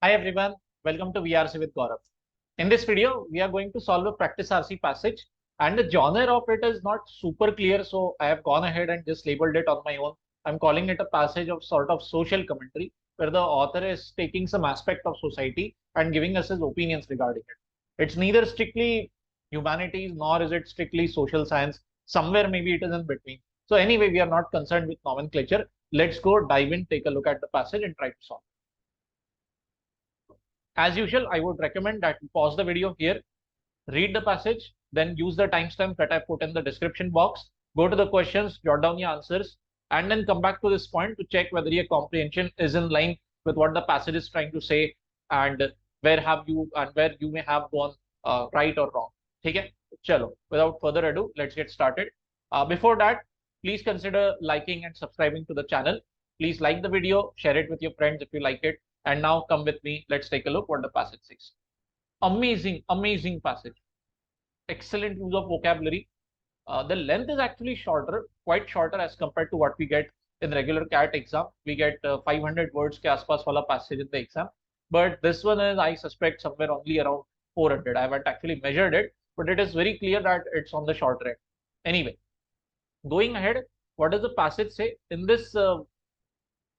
Hi everyone, welcome to VRC with Gaurav. In this video, we are going to solve a practice RC passage and the genre of it is not super clear. So I have gone ahead and just labeled it on my own. I'm calling it a passage of sort of social commentary where the author is taking some aspect of society and giving us his opinions regarding it. It's neither strictly humanities nor is it strictly social science. Somewhere maybe it is in between. So anyway, we are not concerned with nomenclature. Let's go dive in, take a look at the passage and try to solve. As usual, I would recommend that you pause the video here, read the passage, then use the timestamp that I put in the description box, go to the questions, jot down your answers, and then come back to this point to check whether your comprehension is in line with what the passage is trying to say and where you may have gone right or wrong. Okay? Chalo. Without further ado, let's get started. Before that, please consider liking and subscribing to the channel. Please like the video, share it with your friends if you like it. And now come with me. Let's take a look what the passage says. Amazing passage. Excellent use of vocabulary. The length is actually shorter, quite shorter as compared to what we get in regular CAT exam. We get 500 words ke aspas wala passage in the exam. But this one is, I suspect, somewhere only around 400. I haven't actually measured it, but it is very clear that it's on the short end. Anyway, going ahead, what does the passage say? In this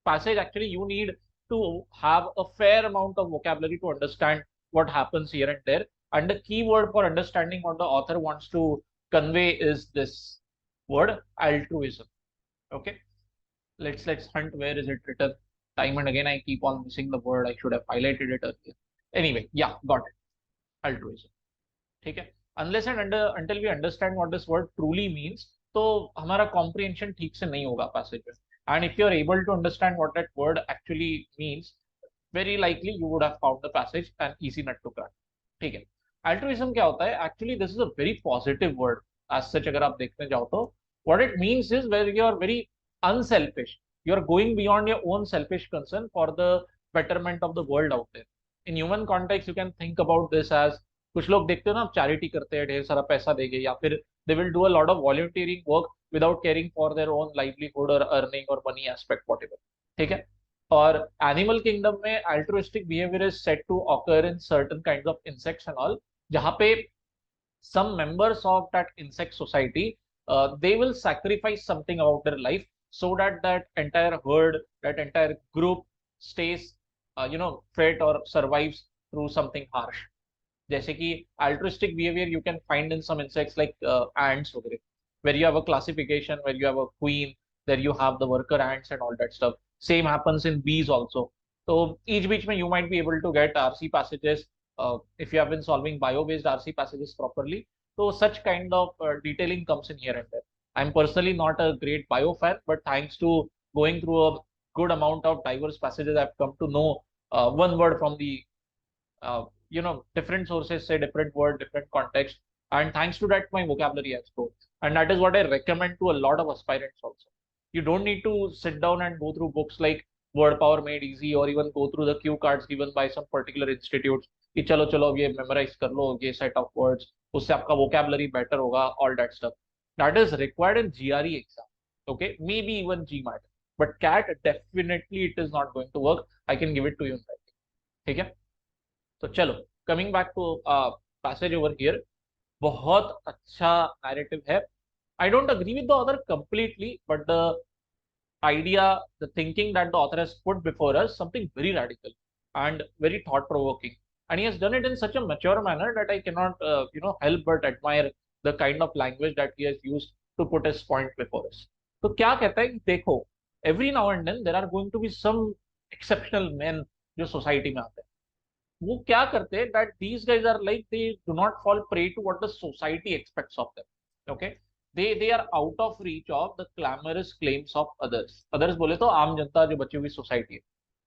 passage, actually, you need to have a fair amount of vocabulary to understand what happens here and there. And the key word for understanding what the author wants to convey is this word, altruism. Okay, let's hunt. Where is it written? Time and again, I keep on missing the word. I should have highlighted it earlier. Anyway, yeah, got it. Altruism. Okay. Unless and until we understand what this word truly means, तो हमारा comprehension ठीक से नहीं होगा passage में. And if you are able to understand what that word actually means, very likely you would have found the passage an easy nut to crack. ठीक है. Altruism क्या होता है? Actually, this is a very positive word. As such, अगर आप देखने जाओ तो, what it means is where you are very unselfish. You are going beyond your own selfish concern for the betterment of the world out there. In human context, you can think about this as कुछ लोग देखते हो ना, charity करते हैं, ढेर सारा पैसा देंगे या फिर they will do a lot of volunteering work without caring for their own livelihood और अर्निंग और मनी एस्पेक्ट व्हाटएवर. ठीक है. और एनिमल किंगडम में altruistic behaviour is set to occur in certain kinds of insects and all, जहां पे some members of that insect society they will sacrifice something about their life so that that entire herd, that entire group stays fit or survives through something harsh. जैसे कि altruistic behavior you can find in some insects like ants वगैरह, where you have a classification, where you have a queen, there you have the worker ants and all that stuff. Same happens in bees also. So each beach में you might be able to get RC passages if you have been solving bio-based RC passages properly. So such kind of detailing comes in here and there. I'm personally not a great bio fan, but thanks to going through a good amount of diverse passages, I've come to know one word from the different sources say different word, different context, and thanks to that my vocabulary has grown, and that is what I recommend to a lot of aspirants also. You don't need to sit down and go through books like Word Power Made Easy or even go through the cue cards given by some particular institutes कि चलो चलो अब ये memorize कर लो ये set of words, उससे आपका vocabulary better होगा, all that stuff. That is required in GRE exam. Okay, maybe even GMAT, but CAT definitely it is not going to work. I can give it to you in writing. ठीक है. तो चलो, coming back to passage over here, बहुत अच्छा narrative है. I don't agree with the author completely, but the idea, the thinking that the author has put before us, something very radical and very thought-provoking, and he has done it in such a mature manner that I cannot, help but admire the kind of language that he has used to put his point before us. तो क्या कहता है कि देखो, every now and then there are going to be some exceptional men जो society में आते हैं. वो क्या करते हैं that these guys are like they do not fall prey to what the society expects of them. Okay, they are out of reach of the clamorous claims of others बोले तो आम जनता जो बची हुई सोसाइटी है.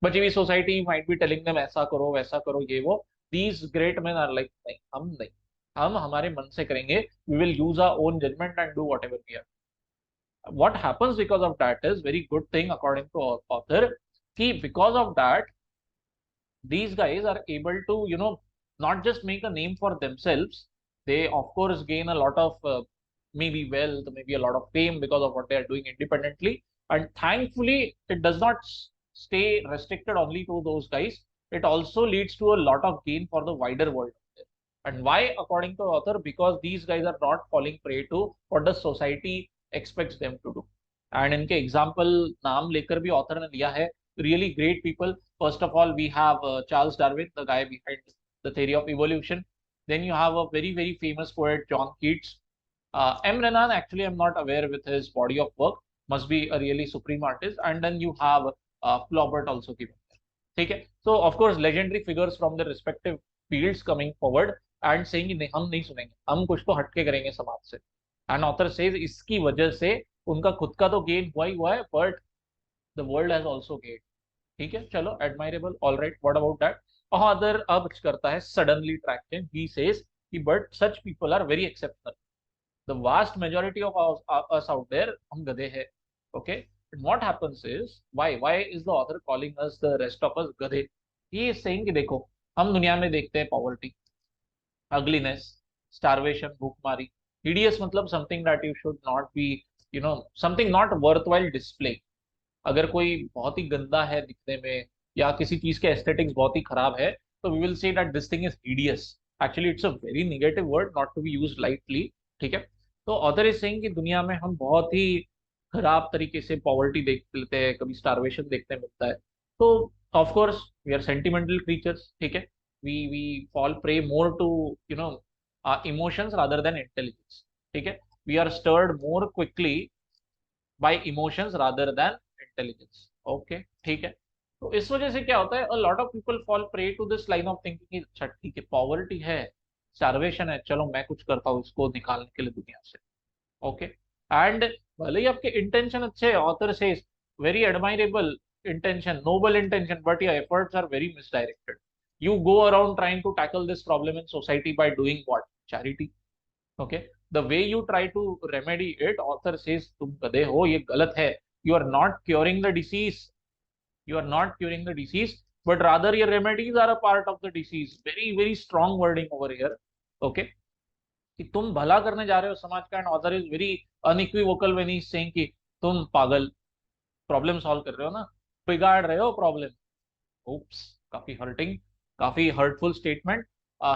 बची हुई society might be telling them ऐसा करो वैसा करो ये वो. These great men are like नहीं, हम हमारे मन से करेंगे. We will use our own judgment and do whatever we are. What happens because of that is very good thing according to author. Because of that, these guys are able to not just make a name for themselves. They of course gain a lot of maybe wealth, maybe a lot of fame because of what they are doing independently, and thankfully it does not stay restricted only to those guys. it also leads to a lot of gain for the wider world. And why, according to the author? Because these guys are not falling prey to what the society expects them to do. And इनके example नाम लेकर भी author ने लिया है really great people. First of all, we have Charles Darwin, the guy behind the theory of evolution. Then you have a very, very famous poet, John Keats. M. Renan, actually, I'm not aware with his body of work. Must be a really supreme artist. And then you have Flaubert also given. Okay. So, of course, legendary figures from their respective fields coming forward and saying नहीं हम नहीं सुनेंगे, हम कुछ तो हटके करेंगे समाज से. एंड ऑथर सेज इसकी वजह से उनका खुद का तो गेन हुआ है but the world has also gain. ठीक है, चलो admirable, alright, what about that. Author अब करता है सडनली ट्रैक्शन. ही सेज कि but such people are very exceptional. The vast majority of us out there, हम गधे हैं. Okay. And what happens is, why is the author calling us the rest of us गधे? He is saying कि देखो, हम दुनिया में देखते हैं पॉवर्टी, ugliness, starvation, भूखमारी. Hideous मतलब something that you should not be, something not worthwhile display. अगर कोई बहुत ही गंदा है दिखने में या किसी चीज के एस्थेटिक्स बहुत ही खराब है, तो we will say that this thing is hideous. Actually it's a very negative word, not to be used lightly. ठीक है. तो ऑथर इज सेइंग कि दुनिया में हम बहुत ही खराब तरीके से पॉवर्टी देख लेते हैं, कभी स्टारवेशन देखने मिलता है. तो of course we are sentimental creatures. ठीक है. We fall prey more to emotions rather than intelligence. ठीक है. We are stirred more quickly by emotions rather than intelligence. Okay, ठीक है. तो इस वजह से क्या होता है, a lot of people fall prey to this line of thinking. अच्छा ठीक है, पॉवर्टी है, स्टारवेशन है, चलो मैं कुछ करता हूँ इसको निकालने के लिए दुनिया से. ओके. एंड भले ही आपके इंटेंशन अच्छे, ऑथर से very admirable intention, noble intention, but your efforts are very misdirected. You go around trying to tackle this problem in society by doing what? Charity. Okay. The way you try to remedy it, author says तुम गधे हो, ये गलत है. You are not curing the disease. You are not curing the disease, but rather your remedies are a part of the disease. Very, very strong wording over here. Okay. कि तुम भला करने जा रहे हो समाज का, and author is very unequivocal when he is saying कि तुम पागल, प्रॉब्लम सॉल्व कर रहे हो ना, बिगाड़ रहे हो प्रॉब्लम. oops, काफी हर्टिंग, काफी hurtful statement.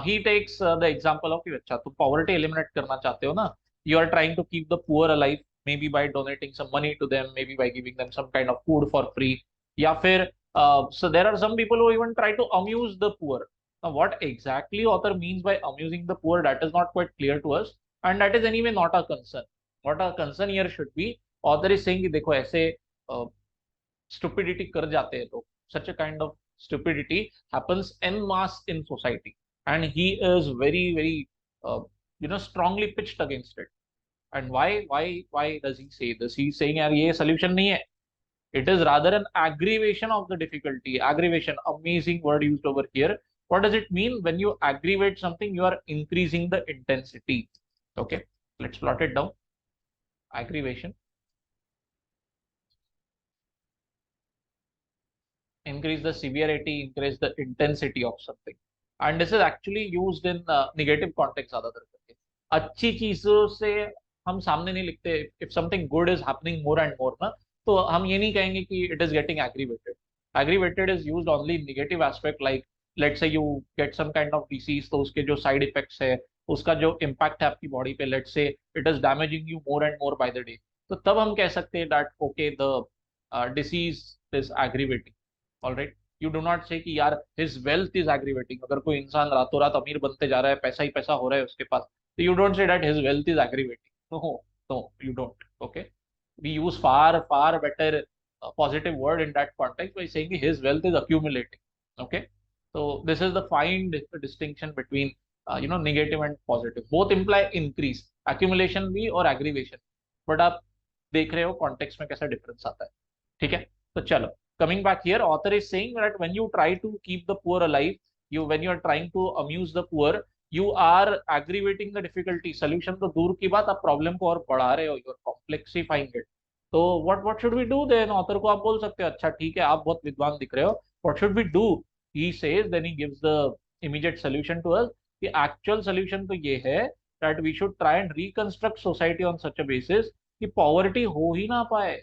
He takes the example of, अच्छा तुम पॉवर्टी एलिमिनेट करना चाहते हो ना, you are trying to keep the poor alive, maybe by donating some money to them, maybe by giving them some kind of food for free, या फिर so there are some people who even try to amuse the poor. Now what exactly author means by amusing the poor, that is not quite clear to us, and that is anyway not our concern. What our concern here should be, author is saying कि देखो ऐसे stupidity कर जाते हैं लोग, such a kind of stupidity happens en masse in society, and he is very, very strongly pitched against it. And why does he say this? He's saying यार ये solution नहीं है. It is rather an aggravation of the difficulty. Aggravation, amazing word used over here. What does it mean? When you aggravate something, you are increasing the intensity. Okay, let's plot it down. Aggravation. Increase the severity, increase the intensity of something. And this is actually used in negative context ज़्यादातर करके. अच्छी चीजों से हम सामने नहीं लिखते. If something good is happening more and more ना, तो हम ये नहीं कहेंगे कि it is getting aggravated. Aggravated is used only in negative aspect, like let's say you get some kind of disease, तो उसके जो side effects है, उसका जो impact है आपकी body पे, let's say it is damaging you more and more by the day, तो तब हम कह सकते हैं that okay, the disease is aggravating. All right. You do not say कि यार his wealth is aggravating. अगर कोई इंसान रातों रात अमीर बनते जा रहा है, पैसा ही पैसा हो रहा है उसके पास, तो you don't say that his wealth is aggravating. No, you don't. Okay. We use far better positive word in that context by saying his wealth is accumulating. Okay. So this is the fine distinction between negative and positive. Both imply increase, accumulation भी और aggravation. But आप देख रहे हो context में कैसा difference आता है. ठीक है. तो चलो, coming back here, author is saying that when you try to keep the poor alive, when you are trying to amuse the poor, you are aggravating the difficulty. Solution तो दूर की बात, आप प्रॉब्लम को और बढ़ा रहे हो, you are complexifying it. तो what should we do then? Author को आप बोल सकते हो, अच्छा ठीक है आप बहुत विद्वान दिख रहे हो, what should we do? He says, then he gives the immediate solution to us. The actual solution तो ये है that we should try and reconstruct society on such a basis कि poverty हो ही ना पाए.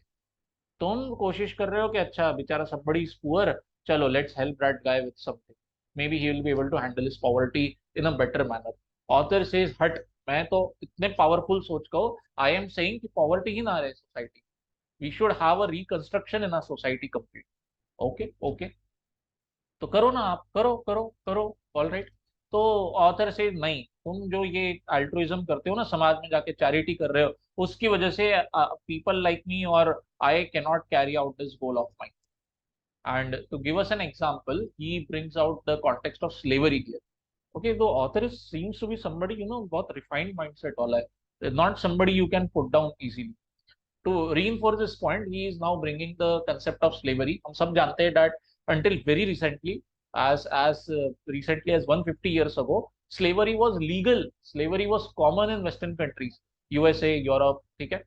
तुम कोशिश कर रहे हो कि अच्छा बेचारा somebody is poor, चलो let's help that guy with something, maybe he will be able to handle his poverty in a better manner. Author says हट, मैं तो इतने पावरफुल सोच का हूँ, आई एम सेइंग कि पॉवर्टी ही ना रहे society, we should have a reconstruction in a society complete. Okay okay, तो करो ना आप, करो करो करो, ऑल राइट. तो ऑथर से नहीं, तुम जो ये अल्ट्रुइज्म करते हो ना, समाज में जाके चैरिटी कर रहे हो, उसकी वजह से पीपल लाइक मी और आई can not carry out this goal of mine. And to give us an example, he brings out the context of slavery here. Okay, the author seems to be somebody, बहुत refined mindset वाला है, not somebody you can put down easily. To reinforce this point, he is now bringing the concept of slavery. हम सब जानते हैं that until very recently, as recently as 150 years ago, slavery was legal. Slavery was common in Western countries, USA, Europe. ठीक है?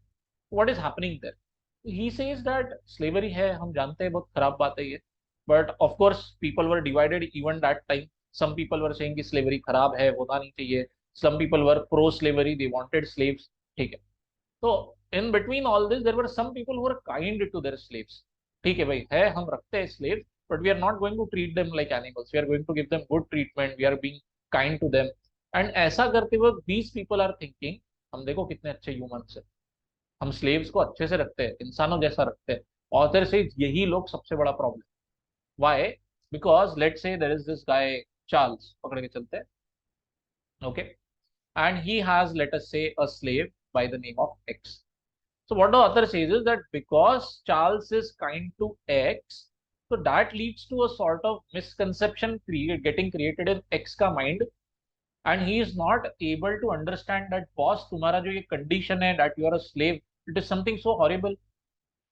What is happening there? He says that slavery है, हम जानते हैं बहुत खराब बात है ये, but of course people were divided even that time. Some people were saying कि slavery खराब है, होना नहीं चाहिए. Some people were pro slavery, they wanted slaves. ठीक है? तो in between all this there were some people who were kind to their slaves. ठीक है भाई, है, हम रखते हैं slaves, but we are not going to treat them like animals. We are going to give them good treatment. We are being kind to them. And ऐसा करते वक्त these people are thinking, हम देखो कितने अच्छे humans हैं, हम slaves को अच्छे से रखते हैं, इंसानों जैसा रखते हैं. ऑथर से यही लोग सबसे बड़ा problem. Why? Because let's say there is this guy Charles, पकड़ के चलते हैं. Okay, and he has, let us say, a slave by the name of X. So what the author says is that because Charles is kind to X, so that leads to a sort of misconception getting created in X का mind, and he is not able to understand that boss, तुम्हारा जो ये condition है, that you are a slave, it is something so horrible.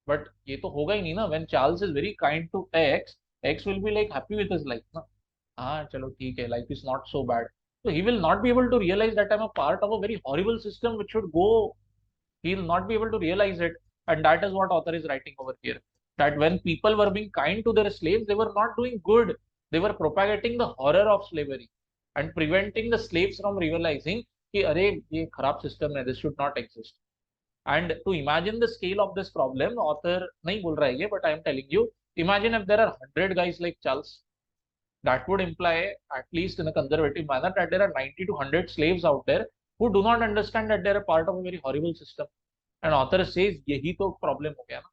But ये तो होगा ही नहीं ना. When Charles is very kind to X, X will be like happy with his life ना. हाँ चलो ठीक है, life is not so bad. So he will not be able to realize that I'm a part of a very horrible system which should go. He will not be able to realize it. And that is what author is writing over here. That when people were being kind to their slaves, they were not doing good. They were propagating the horror of slavery and preventing the slaves from realizing कि अरे ये खराब system है, this should not exist. And to imagine the scale of this problem, author नहीं बोल रहा है ये, but I am telling you, imagine if there are 100 guys like Charles. That would imply, at least in a conservative manner, that there are 90 to 100 slaves out there who do not understand that they are a part of a very horrible system. And author says यही तो problem हो गया ना,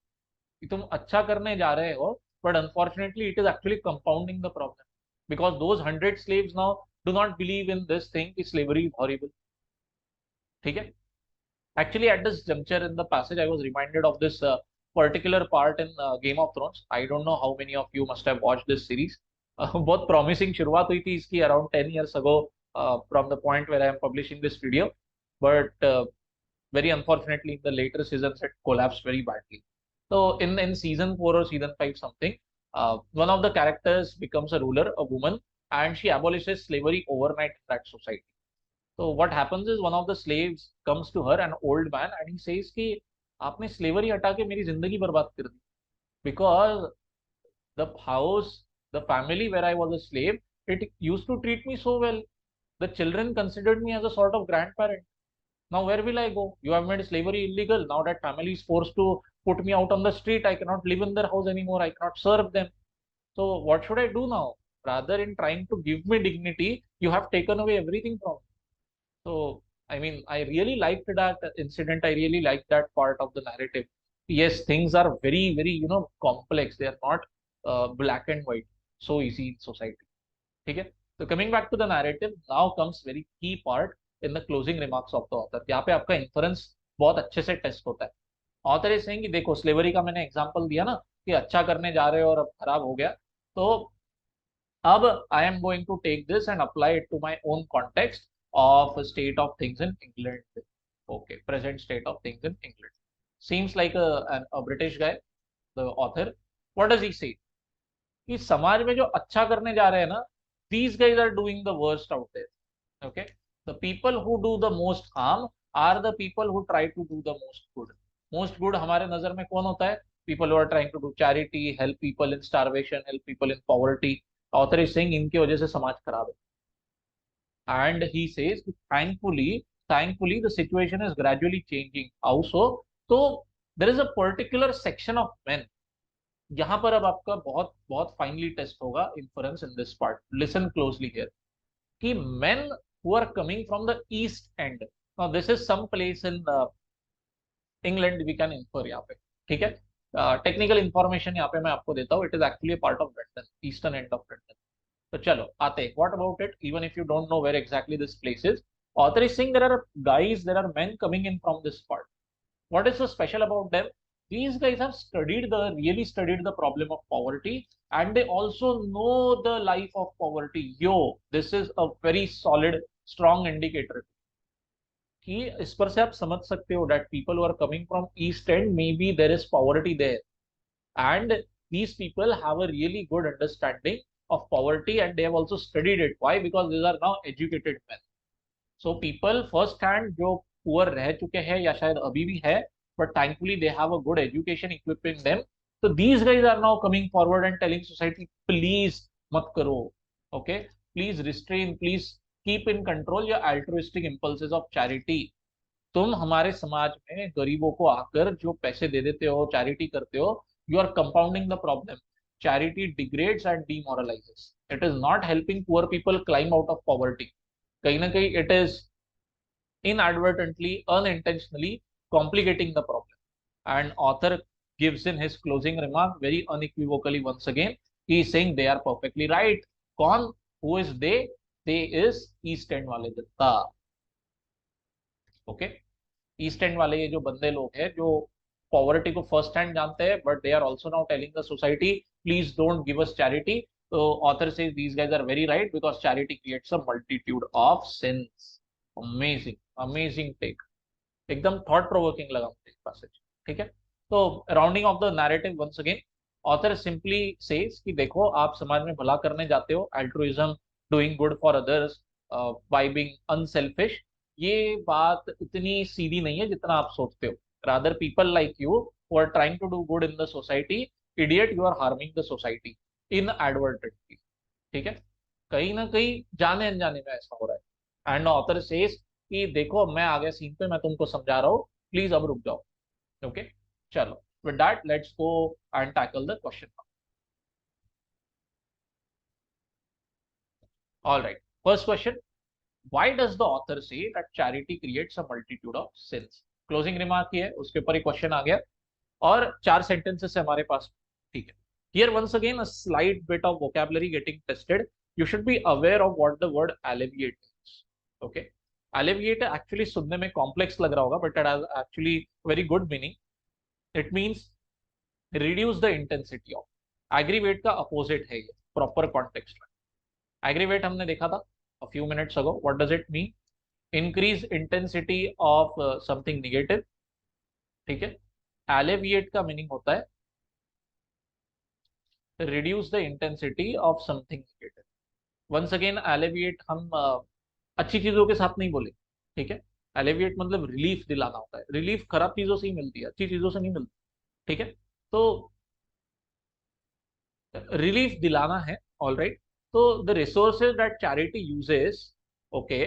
कि तुम अच्छा करने जा रहे हो, but unfortunately it is actually compounding the problem, because those 100 slaves now do not believe in this thing कि slavery is horrible. ठीक है? Actually, at this juncture in the passage, I was reminded of this particular part in Game of Thrones. I don't know how many of you must have watched this series. बहुत promising शुरुआत हुई थी इसकी around 10 years ago, from the point where I am publishing this video. But very unfortunately, in the later seasons, it collapsed very badly. So in season 4 or season 5 something, one of the characters becomes a ruler, a woman, and she abolishes slavery overnight in that society. So what happens is one of the slaves comes to her, an old man, and he says कि आपने slavery हटा के मेरी जिंदगी बर्बाद कर दी. Because the house, the family where I was a slave, it used to treat me so well. The children considered me as a sort of grandparent. Now where will I go? You have made slavery illegal. Now that family is forced to put me out on the street. I cannot live in their house anymore. I cannot serve them. So what should I do now? Rather, in trying to give me dignity, you have taken away everything from me. So, I mean, I really liked that incident. I really liked that part of the narrative. Yes, things are very, very, complex. They are not black and white, so easy in society. Okay? So, coming back to the narrative, now comes very key part in the closing remarks of the author. यहाँ पे आपका inference बहुत अच्छे से test होता है. Author is saying कि देखो, slavery का मैंने example दिया ना, कि अच्छा करने जा रहे हो और अब खराब हो गया. तो अब I am going to take this and apply it to my own context of a state of things in England. Okay, present state of things in England. Seems like a British guy, the author. What does he say? कि समाज में जो अच्छा करने जा रहे हैं ना, these guys are doing the worst out there. Okay, the people who do the most harm are the people who try to do the most good. Most good हमारे नजर में कौन होता है? People who are trying to do charity, help people in starvation, help people in poverty. Author is saying इनकी वजह से समाज खराब है. And he says thankfully the situation is gradually changing. Also, so there is a particular section of men यहाँ पर अब आपका बहुत बहुत फाइनली टेस्ट होगा inference in this part, listen closely here, कि men who are coming from the east end, now this is some place in England, we can infer यहाँ पे, ठीक है। टेक्निकल इंफॉर्मेशन यहाँ पे मैं आपको देता हूँ, it is actually part of London, eastern end of London. तो चलो आते हैं, what about it, even if you don't know where exactly this place is, author is saying there are guys, there are men coming in from this part. What is so special about them? These guys have really studied the problem of poverty, and they also know the life of poverty. Yo, this is a very solid, strong indicator कि इस पर से आप समझ सकते हो that people who are coming from east end, maybe there is poverty there, and these people have a really good understanding of poverty, and they have also studied it. Why? Because these are now educated men. So people first hand जो poor रह चुके हैं या शायद अभी भी है, but thankfully they have a good education equipping them. So these guys are now coming forward and telling society, please मत करो, okay, please restrain, please keep in control your altruistic impulses of charity. तुम हमारे समाज में गरीबों को आकर जो पैसे दे देते हो, चैरिटी करते हो, you are compounding the problem. Charity degrades and demoralizes, it is not helping poor people climb out of poverty. कहीं ना कहीं it is inadvertently, unintentionally complicating the problem. And author gives in his closing remark very unequivocally once again. He is saying they are perfectly right. कौन? Who is they? They is East End वाले जनता. Okay, east and वाले ये जो बंदे लोग हैं जो poverty को फर्स्ट हैंड जानते हैं, but they are also now telling the society, please don't give us charity. तो author says these guys are very right because charity creates a multitude of sins. Amazing, amazing take, एकदम thought provoking लगा मुझे passage, ठीक है। तो rounding off the narrative once again, author simply says कि देखो आप समाज में भला करने जाते हो, altruism, doing good for others by being unselfish, ये बात इतनी सीधी नहीं है जितना आप सोचते हो. Rather people like you who are trying to do good in the society, idiot, you are harming the society inadvertently, ठीक है। कहीं ना कहीं जाने अनजाने में ऐसा हो रहा है. एंड ऑथर सेज कि देखो मैं आ गया सीन पे, मैं तुमको समझा रहा हूँ, प्लीज अब रुक जाओ. ओके, चलो with that let's go and tackle the question. All right, first question, why does the author say that charity creates a multitude of sins? Closing remark ही है, उसके ऊपर ही क्वेश्चन आ गया और 4 सेंटेंसेस है हमारे पास, ठीक है. Here once again a slight bit of vocabulary getting tested. You should be aware of what the word alleviate means. Okay, alleviate actually सुनने में complex लग रहा होगा, but it has actually very good meaning. It means reduce the intensity of. Aggravate का opposite है ये proper context में. Aggravate हमने देखा था a few minutes ago. What does it mean? Increase intensity of something negative, ठीक है. Alleviate का मीनिंग होता है reduce the intensity of something negative. Once again alleviate हम अच्छी चीजों के साथ नहीं बोले, ठीक है. Alleviate मतलब रिलीफ दिलाना होता है. रिलीफ खराब चीजों से ही मिलती है, अच्छी चीजों से नहीं मिलती, ठीक है. तो रिलीफ दिलाना है, ऑल राइट. तो the resources that charity uses, okay,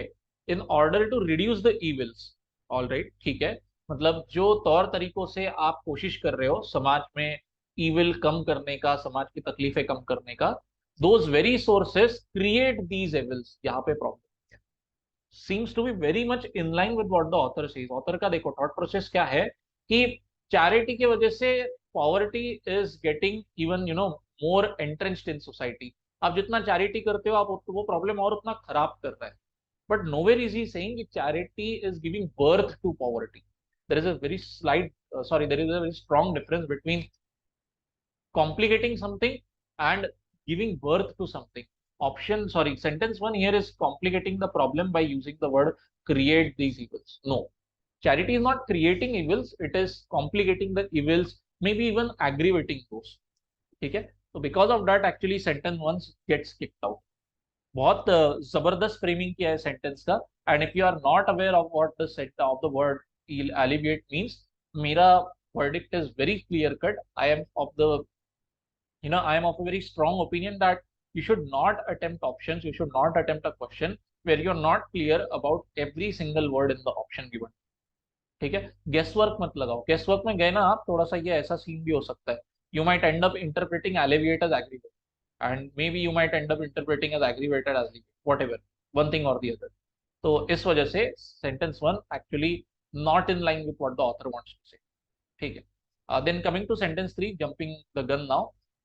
in order to reduce the evils, all right, ठीक है. मतलब जो तौर तरीकों से आप कोशिश कर रहे हो समाज में इविल कम करने का, समाज की तकलीफें कम करने का, those very sources create these evils. यहाँ पे problem seems to be very much in line with what the author says. Author का देखो थॉट प्रोसेस क्या है कि चैरिटी की वजह से poverty is getting even more एंट्रेंस्ड in society. आप जितना चैरिटी करते हो आप वो प्रॉब्लम और उतना खराब कर रहा है. But nowhere is he saying कि charity is giving birth to poverty. There is a very slight there is a very strong difference between complicating something and giving birth to something. Sentence one here is complicating the problem by using the word create these evils. No, charity is not creating evils, it is complicating the evils, maybe even aggravating those, ठीक है. तो because of that actually sentence one gets kicked out. बहुत जबरदस्त framing किया है sentence का. And if you are not aware of what the set of the word alleviate means, मेरा verdict is very clear cut. I am of a very strong opinion that you should not attempt options, you should not attempt a question where you're not clear about every single word in the option given. ठीक है, guess work मत लगाओ. Guess work में गए ना आप, थोड़ा सा ये ऐसा सीन भी हो सकता है You might end up interpreting alleviate as aggregate, and maybe you might end up interpreting as aggravated as alleviate, whatever, one thing or the other. तो इस वजह से sentence one actually not in line with what the author wants to say. ठीक है. Then coming to sentence 3, jumping the gun now.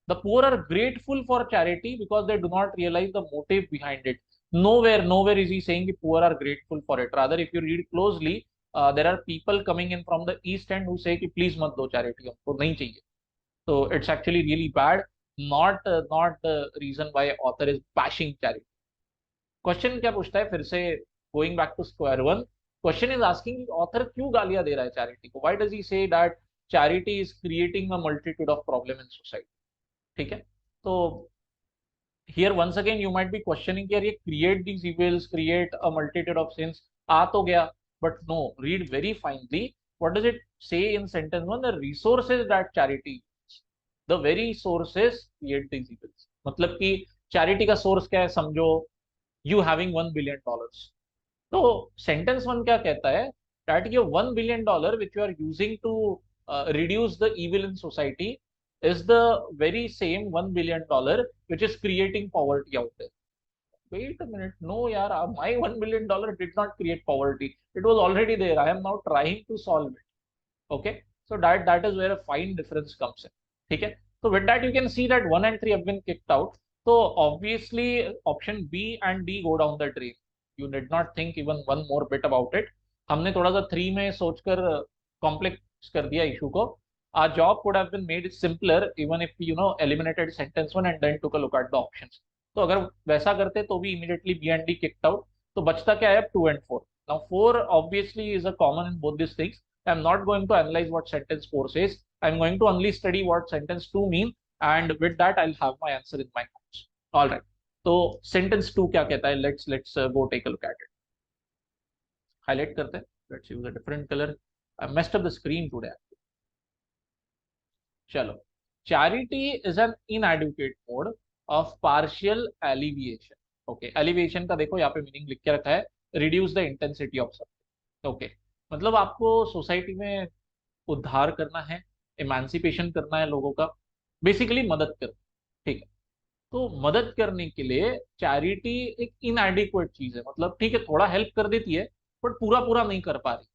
The poor are grateful for charity because they do not realize the motive behind it. Nowhere is he saying the poor are grateful for it. Rather, if you read closely, there are people coming in from the east end who say कि please मत दो charity, हमको नहीं चाहिए. So it's actually really bad. Not the reason why author is bashing charity. Question क्या पूछता है फिर से, going back to square one. Question is asking author क्यों गालियां दे रहा है charity को. Why does he say that charity is creating a multitude of problem in society. ठीक है. तो here once again you might be questioning कि यार ये create these evils, create a multitude of sins आ तो गया, but no, read very finely. What does it say in sentence one? The resources that charity, the very sources create these evils. मतलब कि charity का source क्या है समझो, you having $1 billion. तो sentence one क्या कहता है, that ये $1 billion which you are using to reduce the evil in society is the very same $1 billion which is creating poverty out there. Wait a minute, no yaar, my $1 billion did not create poverty. It was already there. I am now trying to solve it. Okay, so that is where a fine difference comes in. ठीक है. So with that you can see that 1 and 3 have been kicked out. So obviously option B and D go down the drain. You did not think even one more bit about it. हमने थोड़ा सा 3 में सोचकर complex कर दिया issue को. Our job could have been made simpler even if eliminated sentence 1 and then took a look at the options. तो अगर वैसा करते तो भी immediately B and D kicked out. तो बचता क्या है अब 2 and 4. Now 4 obviously is a common in both these things. I'm not going to analyze what sentence 4 says. I'm going to only study what sentence 2 mean, and with that I'll have my answer in my notes. All right. So sentence 2 क्या कहता है? Let's go take a look at it. Highlight करते हैं. Let's use a different color. I messed up the screen today. चलो. Charity is an inadequate mode of partial alleviation. Okay. Alleviation का देखो यहाँ पे मीनिंग लिख के रखा है, reduce the intensity of something. Okay. मतलब आपको सोसाइटी में उद्धार करना है, इमांसिपेशन करना है लोगों का, बेसिकली मदद करना. ठीक है. तो मदद करने के लिए चैरिटी एक इनएडिक्वेट चीज है. मतलब ठीक है थोड़ा हेल्प कर देती है बट पूरा पूरा नहीं कर पा रही.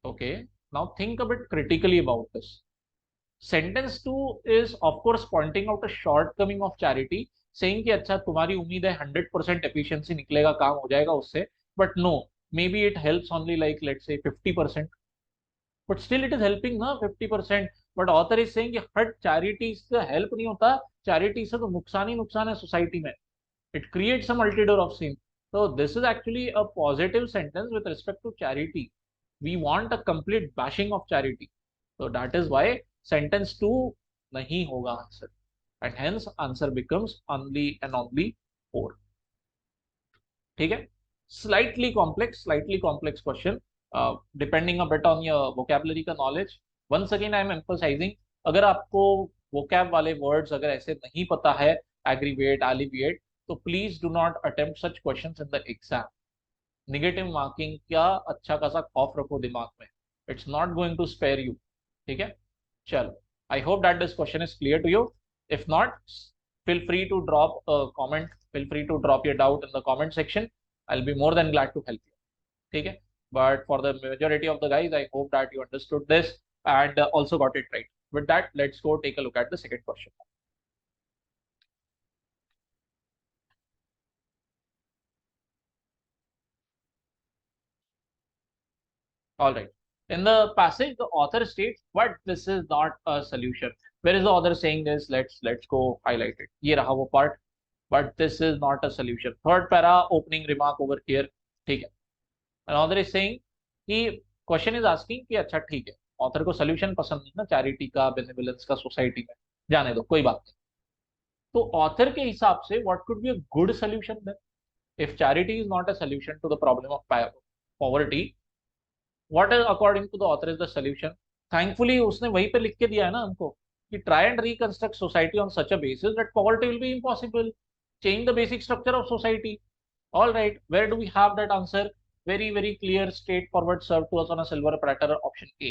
Okay. Now think a bit critically about this. Sentence 2 is of course pointing out a shortcoming of charity, saying कि अच्छा तुम्हारी उम्मीद है 100% एफिशिएंसी निकलेगा, काम हो जाएगा उससे, but no, maybe it helps only like let's say 50%, but still it is helping ना 50%. but author is saying कि हर charity से help नहीं होता, charity से तो नुकसान ही नुकसान है सोसाइटी में. It creates a multitude of sin. So this is actually a positive sentence with respect to charity. We want a complete bashing of charity. So that is why sentence 2 नहीं होगा answer, and hence answer becomes only and only 4. ठीक है. Slightly complex question, depending a bit on your vocabulary का knowledge. Once again I am emphasizing, अगर आपको vocab वाले words अगर ऐसे नहीं पता है, aggravate, alleviate, तो please do not attempt such questions in the exam. Negative marking क्या अच्छा खासा खौफ रखो दिमाग में. It's not going to spare you. ठीक है. चलो. I hope that this question is clear to you. If not, feel free to drop a comment. Feel free to drop your doubt in the comment section. I'll be more than glad to help you. ठीक है. But for the majority of the guys, I hope that you understood this and also got it right. With that, let's go take a look at the second question. All right. In the passage, the author states, but this is not a solution. Where is the author saying this? Let's go highlight it. ये रहा वो part. But this is not a solution. Third para, opening remark over here. ठीक है. And author is saying कि question is asking कि अच्छा ठीक है, ऑथर को सोल्यूशन पसंद नहीं ना चैरिटी का, बेनिवोलेंस का सोसाइटी में, जाने दो कोई बात नहीं. तो ऑथर के हिसाब से what could be a good solution then? If charity is not a solution to the problem of poverty, what is according to the author is the solution? Thankfully उसने वहीं पे लिख के दिया है ना हमको कि try and reconstruct society on such a basis that poverty will be impossible. Change the basic structure of society. All right, where do we have that answer? Very clear, straightforward, served to us on a silver platter. Option A.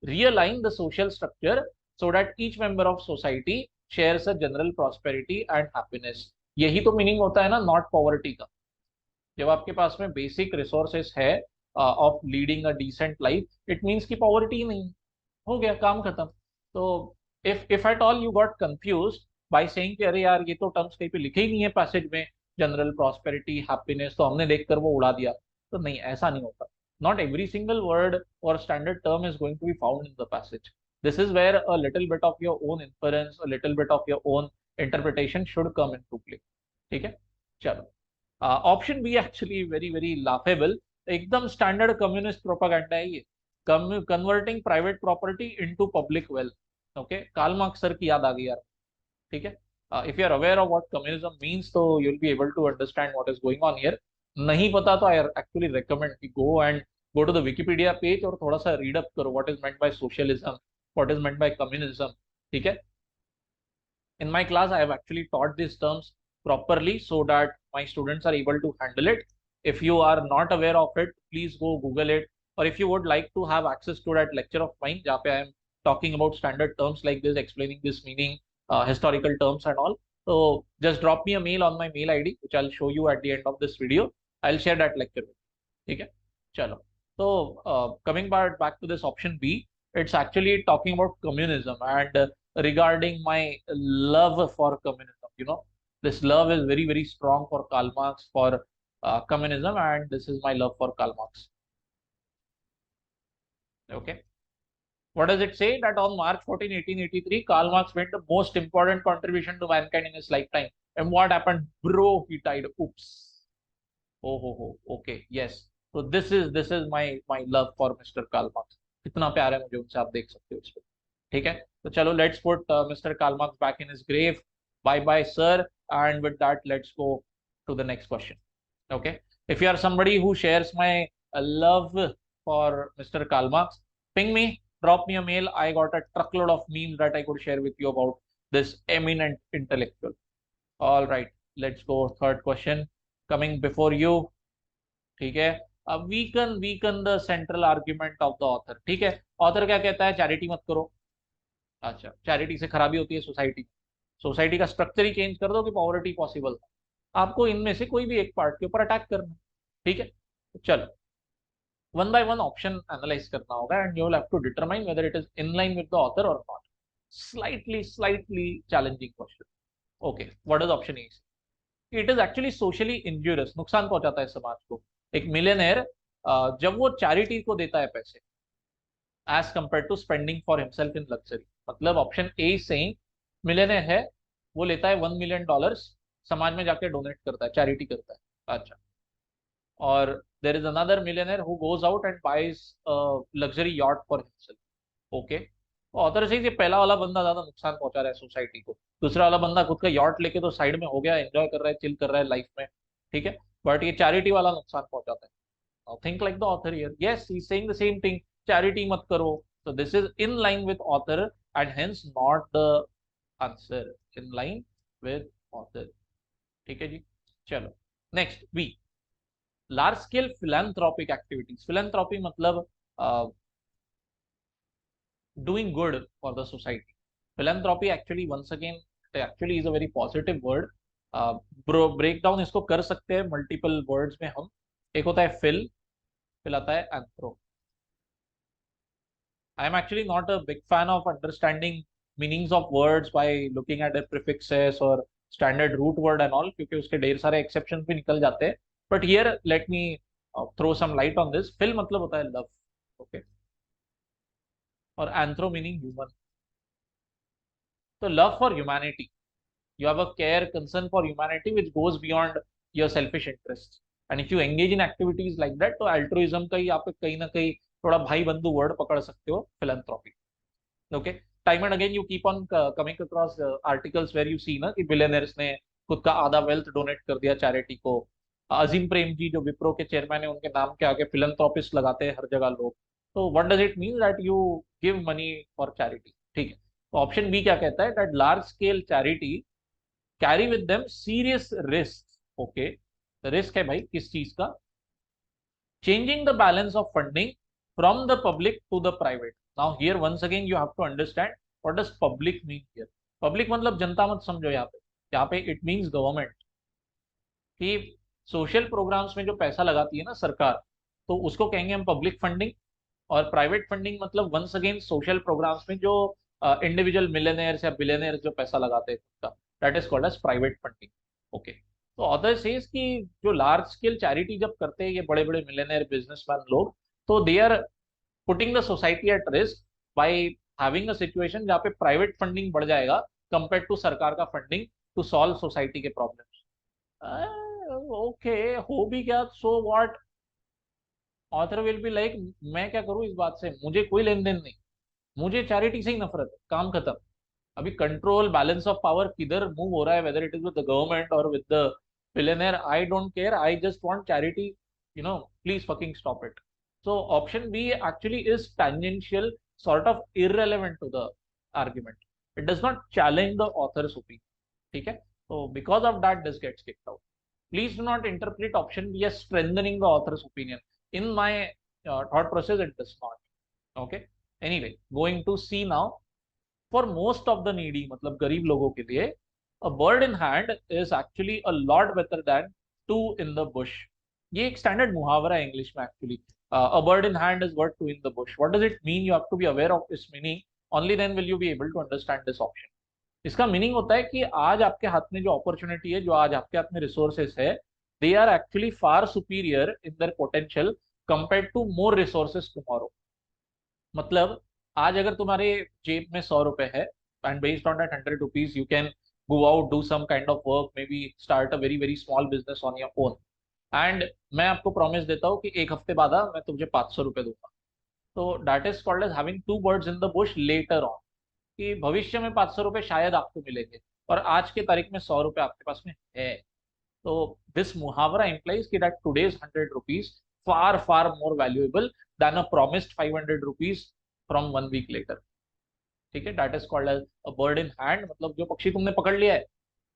Realign the social structure so that each member of society shares a general prosperity and happiness. यही तो meaning होता है ना not poverty का। जब आपके पास में बेसिक रिसोर्सेस है of leading a decent life, it means की पॉवर्टी नहीं है। हो गया काम खत्म। तो if at all you got confuse by saying कि अरे यार ये तो टर्म्स कहीं पे लिखे ही नहीं है पैसेज में, जनरल प्रॉस्पेरिटी हैप्पीनेस, तो हमने देखकर वो उड़ा दिया, तो नहीं, ऐसा नहीं होता। नॉट एवरी सिंगल वर्ड और standard term is going to be found in the passage. This is where a little bit of your own inference, a little bit of your own interpretation should come in to play. ठीक है, चलो। Option B actually very very laughable, एकदम standard communist propaganda है ये। Converting private property into public wealth. Okay, Karl Marx sir की याद आ गई यार। ठीक है, if you are aware of what communism means, तो you will be able to understand what is going on here. नहीं पता तो आई एक्चुअली रिकमेंड कि go to the Wikipedia page और थोड़ा सा रीड अप करो what is meant by socialism, what is meant by communism. ठीक है, in my class I have actually taught these terms properly so that my students are able to handle it. If you are not aware of it, please go Google it, or if you would like to have access to that lecture of mine where I am talking about standard terms like this, explaining this meaning, historical terms and all, so just drop me a mail on my mail ID which I'll show you at the end of this video. I'll share that lecture with you. ठीक है, चलो। तो coming back to this option B, it's actually talking about communism and regarding my love for communism. You know, this love is very very strong for Karl Marx, for communism, and this is my love for Karl Marx. Okay, what does it say? That on March 14, 1883, Karl Marx made the most important contribution to mankind in his lifetime. And what happened, bro? He died. Oops. हो okay, yes. तो this is my love for mister Karl Marx. कितना प्यार है मुझे उनसे, आप देख सकते हो इस पे। ठीक है, तो चलो, let's put mister Karl Marx back in his grave. Bye bye sir, and with that let's go to the next question. Okay, if you are somebody who shares my love for Mr. Karl Marx, ping me, drop me a mail. I got a truckload of memes that I could share with you about this eminent intellectual. All right, let's go. Third question coming before you. ठीक है, अब weaken the central argument of the author. ठीक है, author क्या कहता है? Charity मत करो। अच्छा, चैरिटी से खराबी होती है सोसाइटी, सोसाइटी का स्ट्रक्चर ही चेंज कर दो कि पॉवर्टी पॉसिबल। आपको इनमें से कोई भी एक पार्ट के ऊपर अटैक करना। ठीक है, तो चलो, one by one option analyse करना होगा and you will have to determine whether it is in line with the author और नॉट। Slightly challenging question. Okay, what is option A? It is actually socially injurious, नुकसान पहुंचाता है समाज को। एक मिलियनेयर जब वो चैरिटी को देता है पैसे as compare to spending for himself in luxury, मतलब ऑप्शन ए सेइंग मिलियनेयर है, वो लेता है $1 million, समाज में जाके डोनेट करता है, चैरिटी करता है। अच्छा, और there is another millionaire who goes out and buys luxury yacht for himself. Okay, author से ये पहला वाला बंदा ज्यादा नुकसान पहुंचा रहा है सोसाइटी को, दूसरा वाला बंदा खुद का यॉट लेके तो साइड में हो गया, एंजॉय कर रहा है, चिल कर रहा है लाइफ में। ठीक है, बट ये चैरिटी वाला नुकसान पहुंचाता है। Now think like the author here. Yes, he's saying the same thing. Charity mat karo. So this is in line with author and hence not the answer. In line with author. ठीक है जी, चलो next B, large scale philanthropic activities. Philanthropy मतलब doing good for the society. Philanthropy actually, once again, actually is a very positive word. Break down इसको कर सकते हैं multiple words में हम। एक होता है फिल आता है anthro. I am actually not a big fan of understanding meanings of words by looking at the prefixes और standard root word and all, क्योंकि उसके ढेर सारे एक्सेप्शंस भी निकल जाते हैं। But here let me throw some light on this. Phil मतलब होता है लव, ओके, और एंथ्रो मीनिंग ह्यूमन। तो love for humanity, you have a care, concern for humanity which goes beyond your selfish interests, and if you engage in activities like that, तो altruism का ही आप कहीं ना कहीं थोड़ा भाई बंधु वर्ड पकड़ सकते हो, philanthropy. Okay, time and again you keep on coming across articles where you see ना कि billionaires ने खुद का आधा वेल्थ डोनेट कर दिया चैरिटी को। अजीम प्रेम जी जो विप्रो के चेयरमैन है, उनके नाम के आगे philanthropist लगाते हैं हर जगह लोग। तो what does it mean that you give money for charity? ठीक है, तो ऑप्शन बी क्या कहता है? That large scale charity carry with them serious risks. Okay, risk है भाई किस चीज का? Changing the balance of funding from the public to the private. Now here once again you have to understand what does public mean here? Public मतलब जनता मत समझो यहाँ पे इट मीन्स गवर्नमेंट। कि सोशल प्रोग्राम्स में जो पैसा लगाती है ना सरकार, तो उसको कहेंगे हम पब्लिक फंडिंग। और प्राइवेट फंडिंग मतलब वंस अगेन सोशल प्रोग्राम्स में जो इंडिविजुअल मिलियनेयर्स या बिलियनेयर्स जो पैसा लगाते हैं उसका, that is called as private funding. Okay, तो ऑथर सेज कि जो लार्ज स्केल चैरिटी जब करते हैं ये बड़े बड़े मिलियनेयर बिजनेसमैन लोग, तो they are putting the society at risk by having a situation जहाँ पे प्राइवेट फंडिंग बढ़ जाएगा कंपेयर टू सरकार का फंडिंग टू सॉल्व सोसाइटी के प्रॉब्लम्स। ओके, हो भी क्या, so what. Author will be like, मैं क्या करूं इस बात से, मुझे कोई लेन देन नहीं, मुझे चैरिटी से ही नफरत है, काम खत्म। अभी कंट्रोल बैलेंस ऑफ पावर किधर मूव हो रहा है, whether it is with the government और with the billionaire, I don't care, I just want charity, please fucking stop it. So option B actually is tangential, sort of irrelevant to the argument. It does not challenge the author's opinion. ठीक है, तो because of that this gets kicked out. Please do not interpret option B as strengthening the author's opinion. In my thought process it does not. Okay, anyway, going to C now. For most of the needy, मतलब गरीब लोगों के लिए, a bird in hand is actually a lot better than two in the bush. ये एक standard मुहावरा है English में actually. a bird in hand is worth two in the bush. What does it mean? You have to be aware of its meaning. Only then will you be able to understand this option. इसका meaning होता है कि आज आपके हाथ में जो opportunity है, जो आज आपके हाथ में रिसोर्सेस है, they are actually far superior in their potential compare to more resources tomorrow. मतलब आज अगर तुम्हारे जेब में 100 रुपए है, and based on that 100 rupees you can go out, do some kind of work, maybe start a very very small business on your own, and मैं आपको प्रॉमिस देता हूँ कि एक हफ्ते बाद मैं तुझे 500 रुपए दूंगा। तो that is called as having two birds in the bush later on. कि भविष्य में 500 रुपए शायद आपको मिलेंगे और आज के तारीख में 100 रुपए आपके पास में है। तो दिस मुहावरा implies कि that today's 100 rupees far far more valuable than a promised 500 rupees from 1 week later. ठीक है, that is called as a bird in hand, मतलब जो पक्षी तुमने पकड़ लिया है,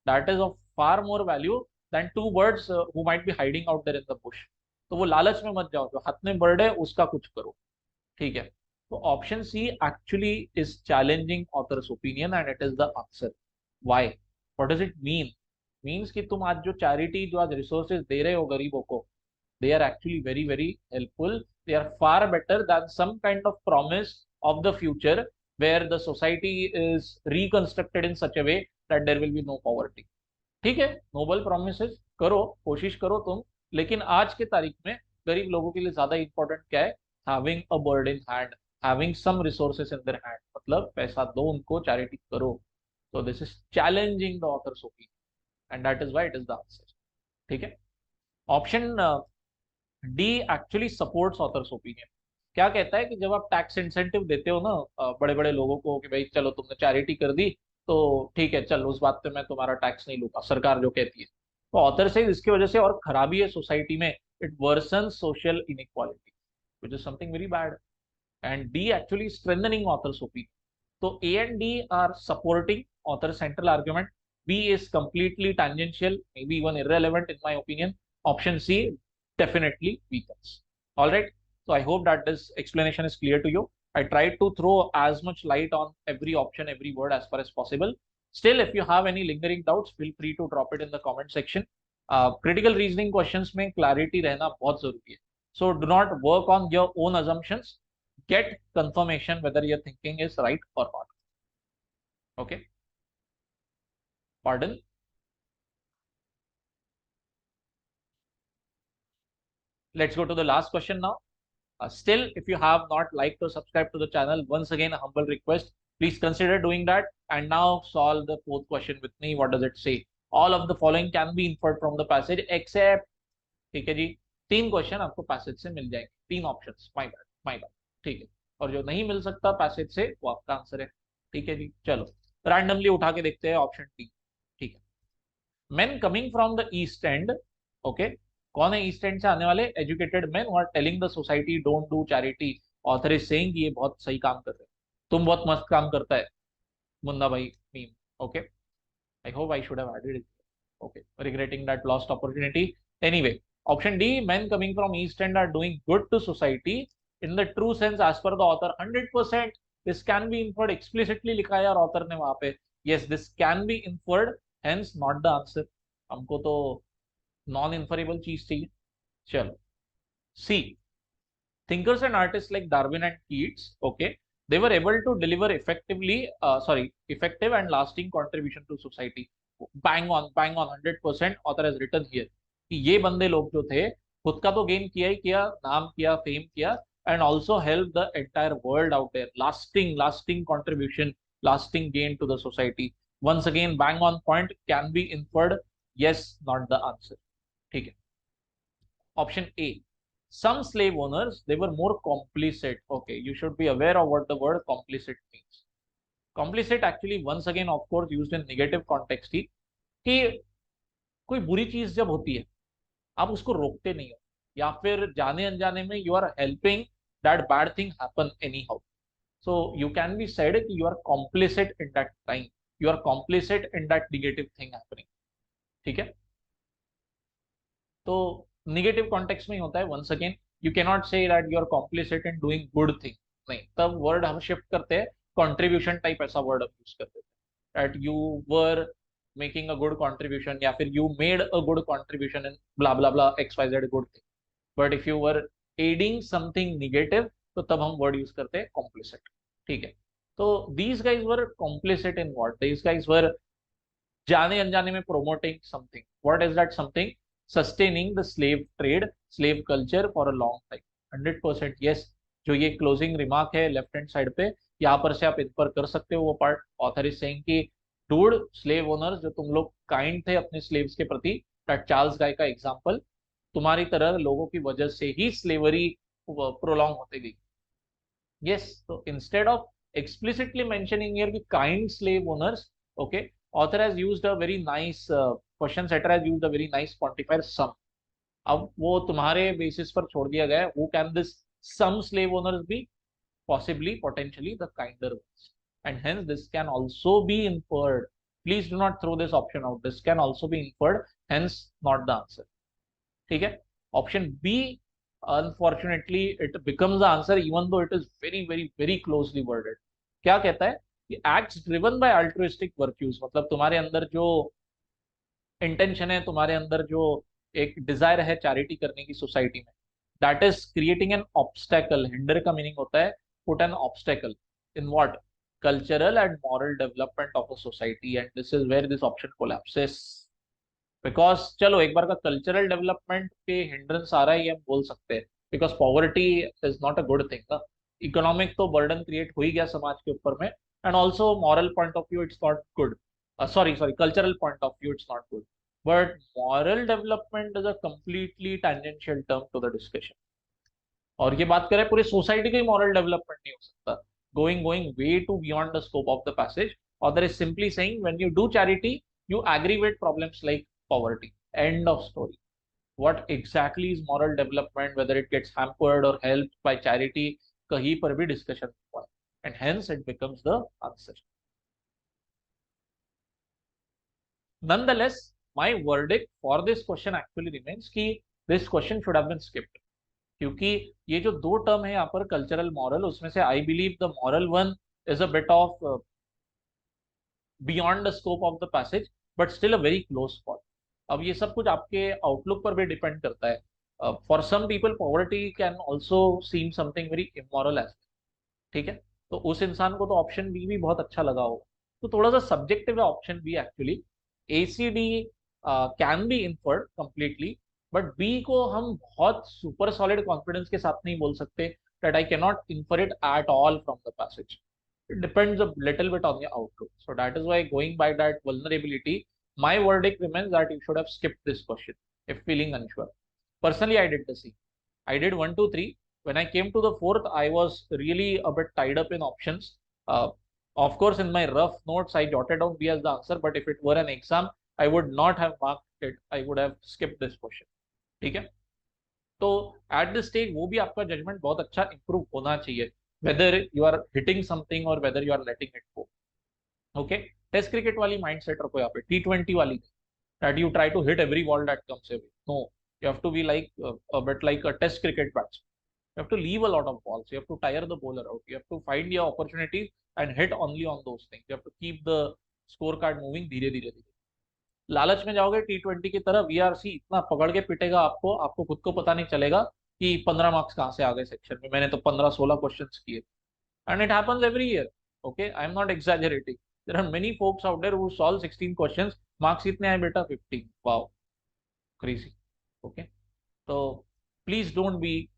that is of far more value than two birds who might be hiding out there in the bush. तो वो लालच में मत जाओ, जो हाथ में बर्ड है उसका कुछ करो। ठीक है, तो option C actually is challenging author's opinion and it is the answer. Why? What does it mean? Means कि तुम आज जो चैरिटी, जो आज रिसोर्सेज दे रहे हो गरीबों को, they are actually very very helpful. They are far better than some kind of promise of the future where the society is reconstructed in such a way that there will be no poverty. ठीक है, Nobel promises करो, कोशिश करो तुम, लेकिन आज के तारीख में गरीब लोगों के लिए ज्यादा इंपॉर्टेंट क्या है? Having a bird in hand, having some resources in their hand, मतलब पैसा दो उनको, चैरिटी करो। तो this is challenging the author's opinion and that is why it is the answer. ठीक है, option D actually supports author's opinion. क्या कहता है कि जब आप टैक्स इंसेंटिव देते हो ना बड़े बड़े लोगों को, कि भाई चलो तुमने चैरिटी कर दी तो ठीक है, चल उस बात पे मैं तुम्हारा टैक्स नहीं लूंगा, सरकार जो कहती है, तो ऑथर से इसकी वजह से और खराबी है सोसाइटी में, it worsens social inequality which is something very bad. And D actually strengthening authors opinion. तो A and D are supporting author central argument, B is completely tangential, maybe even irrelevant in my opinion. Option C definitely weakens. All right, so I hope that this explanation is clear to you. I tried to throw as much light on every option, every word as far as possible. Still, if you have any lingering doubts, feel free to drop it in the comment section. Critical reasoning questions में clarity रहना बहुत जरूरी है, so do not work on your own assumptions. Get confirmation whether your thinking is right or not. Okay, pardon. Let's go to the last question now. Still, if you have not liked or subscribed to the channel, once again, a humble request, please consider doing that. And now solve the fourth question with me. What does it say? All of the following can be inferred from the passage except, ठीक है जी, तीन question आपको passage से मिल जाएंगे, तीन options, my bad my bad. ठीक है, और जो नहीं मिल सकता पैसेज से वो आपका आंसर है। ठीक है जी, चलो रैंडमली उठा के देखते हैं ऑप्शन डी। ठीक है, men coming from the east end, okay, कौन है ईस्ट एंड से आने वाले? Educated men who are telling the society don't do charity. Author is saying कि ये बहुत सही काम कर रहे हैं, तुम बहुत मस्त काम करता है Munna Bhai meme. Okay, I hope I should have added it. Okay, regretting that lost opportunity. Anyway, option D, men coming from east end are doing good to society in the true sense as per the author 100%. This can be inferred explicitly लिखा है यार author ने वहां पे, yes this can be inferred, hence not the answer. हमको तो non इन्फरेबल चीज चाहिए। चलो सी, thinkers and artists like Darwin and Keats, okay, they were able to deliver effective and lasting contribution to society. Bang on, 100% author has written here कि ये बंदे लोग जो थे खुद का तो गेन किया ही किया, नाम किया, फेम किया, and also help the entire world out there, lasting contribution, lasting gain to the society. Once again, bang on point, can be inferred, yes, not the answer. ठीक है। Option A. Some slave owners, they were more complicit. Okay, you should be aware of what the word complicit means. Complicit actually once again of course used in negative context ही, कि कोई बुरी चीज जब होती है आप उसको रोकते नहीं हो, या फिर जाने अनजाने में you are helping that bad thing happen anyhow, so you can be said कि you are complicit in that time, you are complicit in that negative thing happening. ठीक है, तो निगेटिव कॉन्टेक्स्ट में ही होता है। Once again you can not say that you are complicit in doing good thing, नहीं, तब वर्ड हम शिफ्ट करते हैं, कॉन्ट्रीब्यूशन टाइप ऐसा वर्ड हम यूज करते हैं, that you were making a good contribution, या फिर you made a good contribution in blah blah blah X Y Z good thing, but if you were adding something negative तो तब हम word use करते हैं complicit. ठीक है, तो these guys were complicit in what, these guys were जाने अनजाने में promoting something, what is that something, sustaining the slave trade, slave culture for a long time. 100% yes, जो ये क्लोजिंग रिमार्क है लेफ्ट हैंड साइड पे, यहाँ पर से आप इन्फर कर सकते हो वो पार्ट, ऑथर इज सेइंग कि डूड स्लेव ओनर्स जो तुम लोग काइंड थे अपने स्लेव्स के प्रति, दैट चार्ल्स गाय का एग्जांपल, तुम्हारी तरह लोगों की वजह से ही स्लेवरी प्रोलॉन्ग होते गई। yes, so instead of explicitly mentioning here the kind slave owners, okay, author has used a very nice question setter has used a very nice quantifier sum। अब वो तुम्हारे बेसिस पर छोड़ दिया गया है, who can this some slave owners be, possibly potentially the kinder ones, and hence this can also be inferred, please do not throw this option out, this can also be inferred, hence not the answer। ठीक है, option B unfortunately it becomes the answer even though it is very very very closely worded. क्या कहता है कि acts driven by altruistic virtues, मतलब तुम्हारे अंदर जो इंटेंशन है, तुम्हारे अंदर जो एक डिजायर है चैरिटी करने की सोसाइटी में, that is creating an obstacle, hinder का मीनिंग होता है put an obstacle in what, cultural and moral development of a society, and this is where this option collapses. Because चलो एक बार का कल्चरल डेवलपमेंट पे हिंड्रेंस आ रहा है ये हम बोल सकते हैं, because poverty is not a good thing ना, इकोनॉमिक तो बर्डन क्रिएट हो ही गया समाज के ऊपर में, and also moral point of view it's not good, sorry cultural point of view it's not good, but moral development is a completely tangential term to the discussion. और ये बात करें पूरी सोसाइटी का ही मॉरल डेवलपमेंट नहीं हो सकता, going going way to beyond the scope of the passage, और there is simply saying when you do charity you aggravate problems like poverty, end of story। what exactly is moral development, whether it gets hampered or helped by charity, kahin par bhi discussion hua hai, and hence it becomes the answer। nonetheless my verdict for this question actually remains कि this question should have been skipped, क्योंकि ये जो दो term है यहाँ पर cultural moral, उसमें से I believe the moral one is a bit of beyond the scope of the passage, but still a very close spot. अब ये सब कुछ आपके आउटलुक पर भी डिपेंड करता है। For some people poverty can also seem something very immoral as, ठीक है, तो उस इंसान को तो ऑप्शन बी भी बहुत अच्छा लगा होगा, तो थोड़ा सा सब्जेक्टिव है option B actually. A C D can be inferred completely, but B को हम बहुत सुपर सॉलिड कॉन्फिडेंस के साथ नहीं बोल सकते that I can not infer it at all from the passage, it depends a little bit on the outlook, so that is why going by that vulnerability my verdict remains that you should have skipped this question if feeling unsure। personally I did the same, I did 1 2 3, when I came to the fourth I was really a bit tied up in options, uh, of course in my rough notes I jotted down B as the answer, but if it were an exam I would not have marked it, I would have skipped this question। ठीक है, तो at this stage वो भी आपका judgement बहुत अच्छा improve होना चाहिए, whether you are hitting something और whether you are letting it go. Okay, test cricket वाली माइंडसेट रखो यहाँ पे, T20 वाली, that you try to hit every ball that comes away, no, you have to be like a bit like a test cricket batsman, You have to leave a lot of balls. You have to tire the bowler out. You have to find your opportunities and hit only on those things. You have to keep the scorecard moving धीरे धीरे धीरे. लालच में जाओगे T20 की तरह, VRC इतना पकड़ के पिटेगा आपको, आपको खुद को पता नहीं चलेगा कि 15 मार्क्स कहाँ से आ गए सेक्शन में. मैंने तो 15-16 क्वेश्चंस किए. And it happens every year. Okay, I'm not exaggerating. There are many folks out there who solve 16 questions. Marks itne aaye beta 15. Wow, crazy. Okay, so please don't be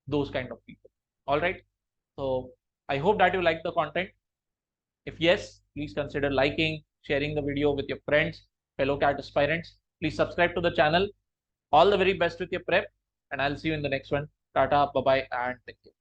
those kind of people. All right. So I hope that you like the content. If yes, please consider liking, sharing the video with your friends, fellow CAT aspirants. Please subscribe to the channel. All the very best with your prep, and I'll see you in the next one. Tata, bye bye, and thank you.